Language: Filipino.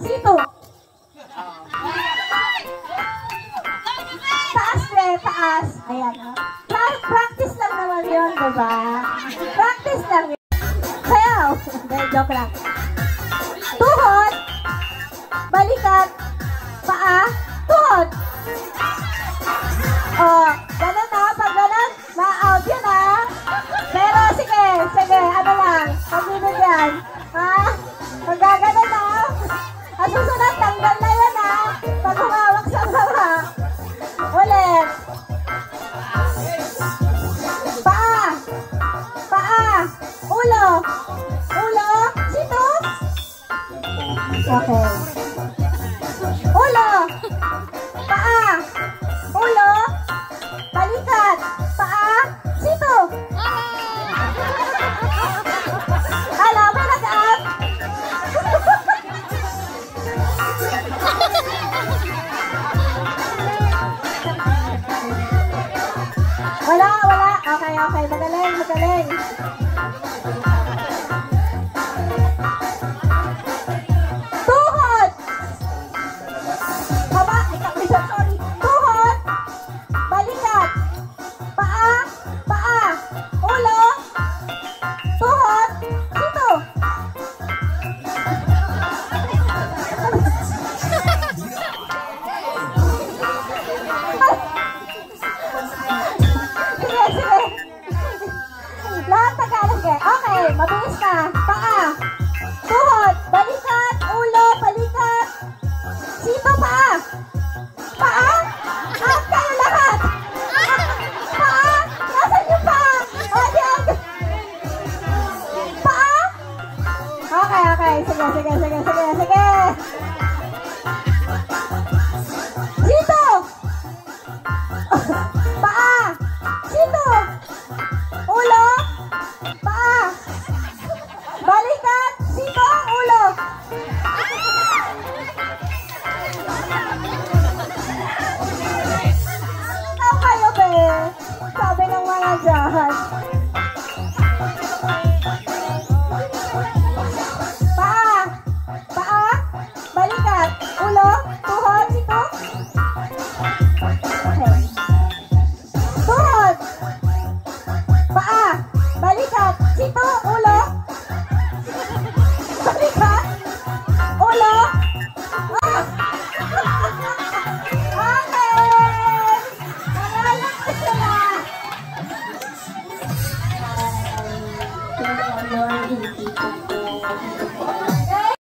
Sito. Taas pre, taas. Ayan. Practice lang naman yun, diba? Practice lang yun. Sayaw. Joke lang. Tuhod. Balikat. Paa. Tuhod. Oh, ganun na. Pag ganun, ma-out yun ha. Pero sige, ano lang. Pag-inod yan. Ha? Pag gaganon na. At susunod, tanggal na yun ha. Pag humawak sa mga. Ulit. Paa. Paa. Ulo. Ulo. Sito. Okay. Ulo. Paa. Ulo. Balikat. Paa. Sito. Alam, may nag-up. Wala. Okay. Magaling. Tuhod. Haba. Sorry. Tuhod. Balikat. Paa. Ulo. Tuhod. Sito. Sige. Lahat Tagalog eh. Okay, mabilis na. Paa. Tuhod. Balikat. Ulo. Balikat. Sito. Paa. Paa. Out kayo lahat. Paa. Nasaan yung paa? Paa. Okay. Sige. Sito. Paa. Sito. Ulo. Paa. Balikat. Sito. Ulo. Ikaw kayo be. Sabi ng mga dyan.